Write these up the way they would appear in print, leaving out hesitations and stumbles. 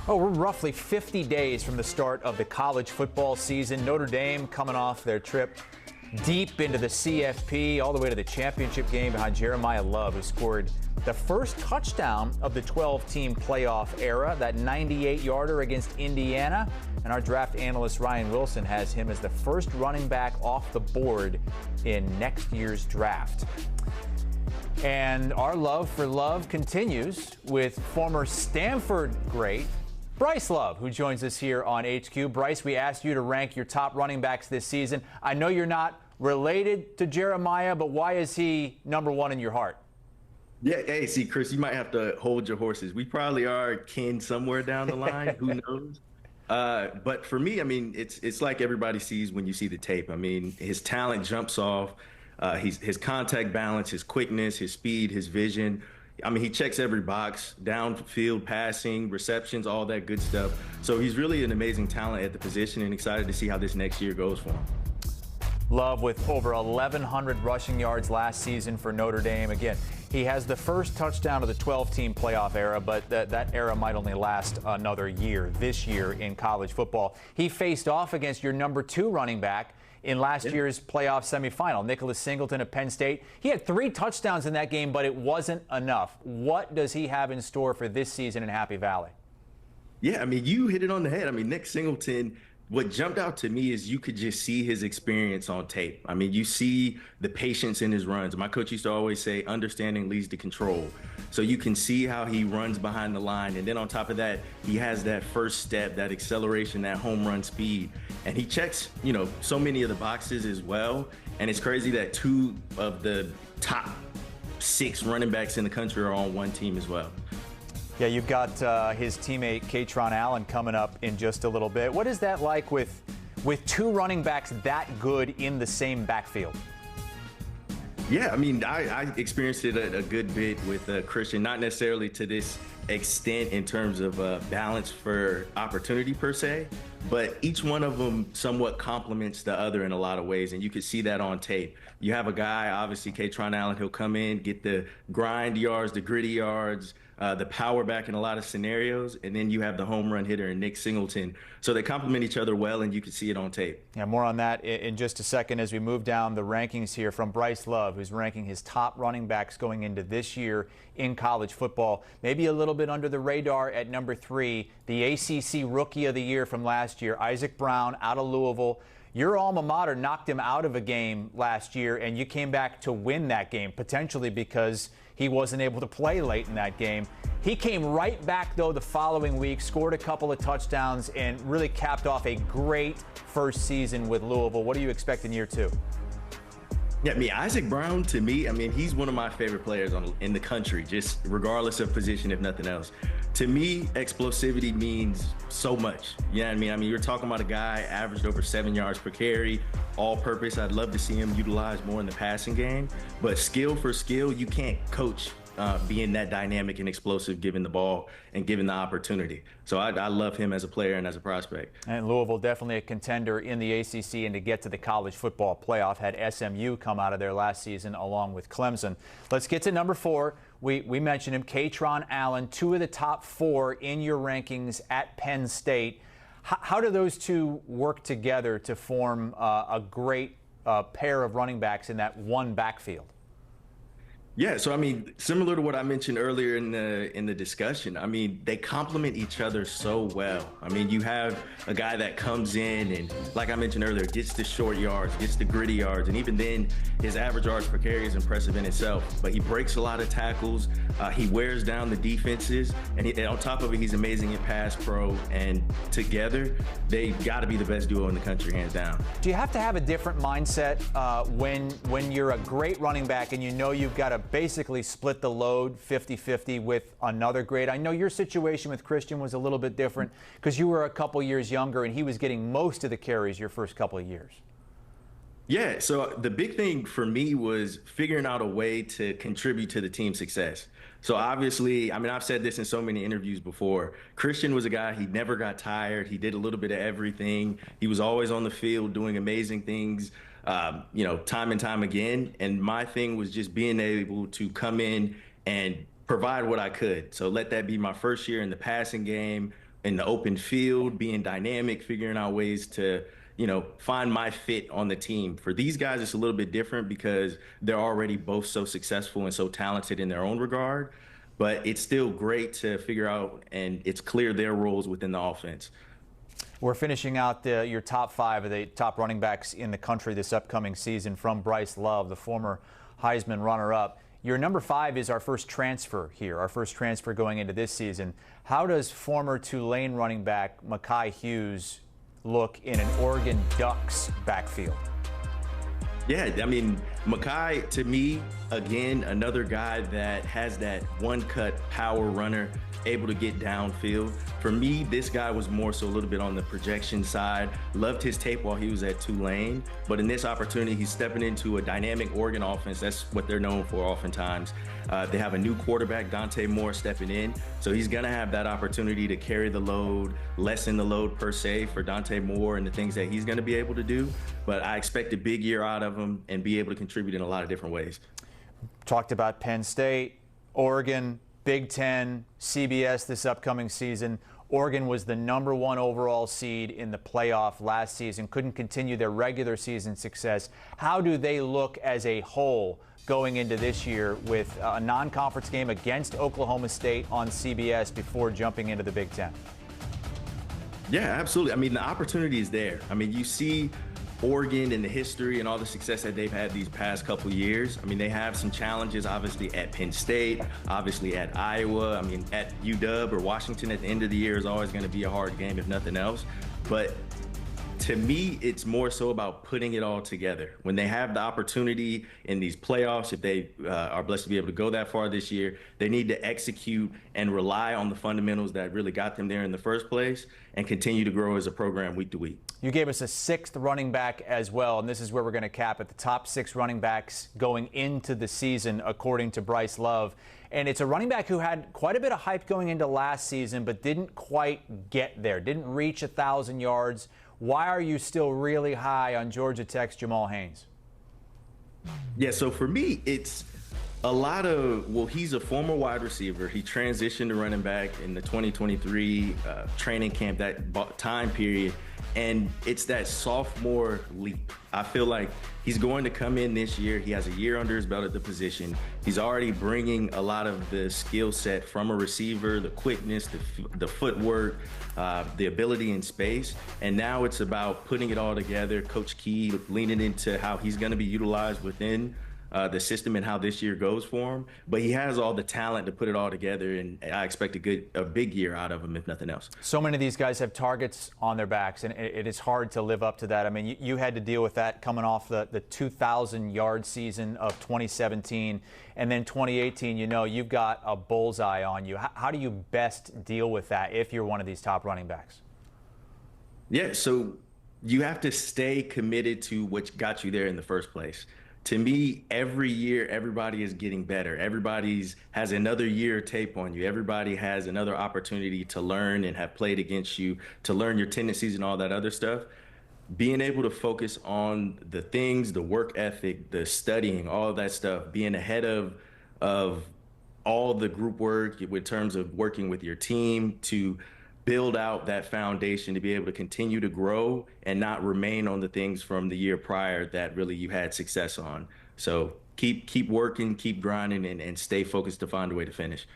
Oh, we're roughly 50 days from the start of the college football season. Notre Dame coming off their trip deep into the CFP, all the way to the championship game behind Jamal Love, who scored the first touchdown of the 12-team playoff era, that 98-yarder against Indiana. And our draft analyst Ryan Wilson has him as the first running back off the board in next year's draft. And our love for Love continues with former Stanford great Bryce Love, who joins us here on HQ. Bryce, we asked you to rank your top running backs this season. I know you're not related to Jeremiah, but why is he number one in your heart? Yeah, hey, see, Chris, you might have to hold your horses. We probably are kin somewhere down the line. Who knows? But for me, I mean, it's like everybody sees when you see the tape. I mean, his talent jumps off. His contact balance, his quickness, his speed, his vision. I mean, he checks every box, downfield passing, receptions, all that good stuff. So he's really an amazing talent at the position, and excited to see how this next year goes for him. Love with over 1,100 rushing yards last season for Notre Dame. Again, he has the first touchdown of the 12-team playoff era, but that era might only last another year, this year in college football. He faced off against your number 2 running back in last year's playoff semifinal, Nicholas Singleton of Penn State. He had 3 touchdowns in that game, but it wasn't enough. What does he have in store for this season in Happy Valley? Yeah, I mean, you hit it on the head. I mean, Nick Singleton, what jumped out to me is you could just see his experience on tape. I mean, you see the patience in his runs. My coach used to always say, understanding leads to control. So you can see how he runs behind the line. And then on top of that, he has that first step, that acceleration, that home run speed. And he checks, so many of the boxes as well. And it's crazy that 2 of the top 6 running backs in the country are on one team as well. Yeah, you've got his teammate Kaytron Allen coming up in just a little bit. What is that like with 2 running backs that good in the same backfield? Yeah, I mean, I experienced it a good bit with Christian, not necessarily to this extent in terms of balance for opportunity per se, but each one of them somewhat complements the other in a lot of ways, and you can see that on tape. You have a guy, obviously, Kaytron Allen, he'll come in, get the grind yards, the gritty yards, the power back in a lot of scenarios, and then you have the home run hitter in Nick Singleton. So they complement each other well, and you can see it on tape. Yeah, more on that in just a second as we move down the rankings here from Bryce Love, who's ranking his top running backs going into this year in college football. Maybe a little bit under the radar at number 3, the ACC Rookie of the Year from last year, Isaac Brown out of Louisville. Your alma mater knocked him out of a game last year, and you came back to win that game, potentially because he wasn't able to play late in that game. He came right back, though, the following week, scored a couple of touchdowns, and really capped off a great first season with Louisville. What do you expect in year 2? Yeah, I mean, Isaac Brown, to me, I mean, he's one of my favorite players in the country, just regardless of position, if nothing else. To me, explosivity means so much. You know what I mean? I mean, you're talking about a guy averaged over 7 yards per carry, all-purpose. I'd love to see him utilized more in the passing game. But skill for skill, you can't coach being that dynamic and explosive, given the ball and given the opportunity. So I love him as a player and as a prospect. And Louisville definitely a contender in the ACC, and to get to the college football playoff, had SMU come out of there last season along with Clemson. Let's get to number 4. We mentioned him, Kaytron Allen, 2 of the top 4 in your rankings at Penn State. How do those 2 work together to form a great pair of running backs in that one backfield? Yeah, so I mean, similar to what I mentioned earlier in the discussion, I mean, they complement each other so well. I mean, you have a guy that comes in and, like I mentioned earlier, gets the short yards, gets the gritty yards, and even then, his average yards per carry is impressive in itself. But he breaks a lot of tackles, he wears down the defenses, and on top of it, he's amazing in pass pro. And together, they got to be the best duo in the country, hands down. Do you have to have a different mindset when you're a great running back and you know you've got to basically split the load 50-50 with another great? I know your situation with Christian was a little bit different because you were a couple years younger and he was getting most of the carries your first couple of years. Yeah, so the big thing for me was figuring out a way to contribute to the team's success. So obviously, I mean, I've said this in so many interviews before. Christian was a guy, he never got tired. He did a little bit of everything. He was always on the field doing amazing things, time and time again. And my thing was just being able to come in and provide what I could. So let that be my first year in the passing game, in the open field, being dynamic, figuring out ways to, find my fit on the team. For these guys, it's a little bit different because they're already both so successful and so talented in their own regard. But it's still great to figure out, and it's clear their roles within the offense. We're finishing out your top 5 of the top running backs in the country this upcoming season from Bryce Love, the former Heisman runner-up. Your number 5 is our first transfer here, our first transfer going into this season. How does former Tulane running back Mai Hughes look in an Oregon Ducks backfield? Yeah, I mean, Makai, to me, again, another guy that has that one-cut power runner, able to get downfield. For me, this guy was more so a little bit on the projection side. Loved his tape while he was at Tulane, but in this opportunity, he's stepping into a dynamic Oregon offense. That's what they're known for oftentimes. They have a new quarterback, Dante Moore, stepping in, so he's gonna have that opportunity to carry the load, lessen the load per se for Dante Moore and the things that he's gonna be able to do. But I expect a big year out of him and be able to contribute in a lot of different ways. Talked about Penn State, Oregon, Big Ten, CBS this upcoming season. Oregon was the number 1 overall seed in the playoff last season, couldn't continue their regular season success. How do they look as a whole going into this year with a non-conference game against Oklahoma State on CBS before jumping into the Big Ten? Yeah, absolutely. I mean, the opportunity is there. I mean, you see Oregon and the history and all the success that they've had these past couple years. I mean, they have some challenges, obviously, at Penn State, obviously at Iowa. I mean, at UW or Washington at the end of the year is always going to be a hard game, if nothing else. But to me, it's more so about putting it all together. When they have the opportunity in these playoffs, if they are blessed to be able to go that far this year, they need to execute and rely on the fundamentals that really got them there in the first place and continue to grow as a program week to week. You gave us a 6th running back as well, and this is where we're going to cap it. The top 6 running backs going into the season, according to Bryce Love. And it's a running back who had quite a bit of hype going into last season, but didn't quite get there, didn't reach 1,000 yards. Why are you still really high on Georgia Tech's Jamal Haynes? Yeah, so for me, it's a lot of, well, he's a former wide receiver. He transitioned to running back in the 2023 training camp, that time period. And it's that sophomore leap. I feel like he's going to come in this year. He has a year under his belt at the position. He's already bringing a lot of the skill set from a receiver, the quickness, the footwork, the ability in space. And now it's about putting it all together. Coach Key leaning into how he's going to be utilized within the system and how this year goes for him. But he has all the talent to put it all together, and I expect a big year out of him, if nothing else. So many of these guys have targets on their backs, and it is hard to live up to that. I mean, you had to deal with that coming off the 2,000-yard season of 2017, and then 2018, you've got a bullseye on you. How do you best deal with that if you're one of these top running backs? Yeah, so you have to stay committed to what got you there in the first place. To me, every year, everybody is getting better. Everybody has another year of tape on you. Everybody has another opportunity to learn and have played against you, to learn your tendencies and all that other stuff. Being able to focus on the things, the work ethic, the studying, all of that stuff, being ahead of all the group work in terms of working with your team to build out that foundation to be able to continue to grow and not remain on the things from the year prior that really you had success on. So keep working, keep grinding, and stay focused to find a way to finish.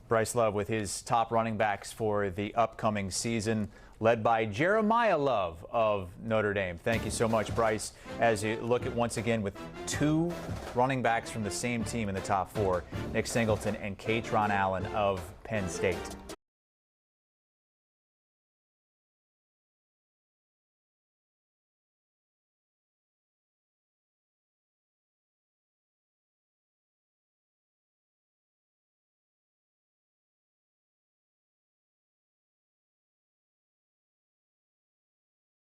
Bryce Love with his top running backs for the upcoming season, led by Jeremiah Love of Notre Dame. Thank you so much, Bryce, as you look at once again with 2 running backs from the same team in the top 4, Nick Singleton and Katron Allen of Penn State.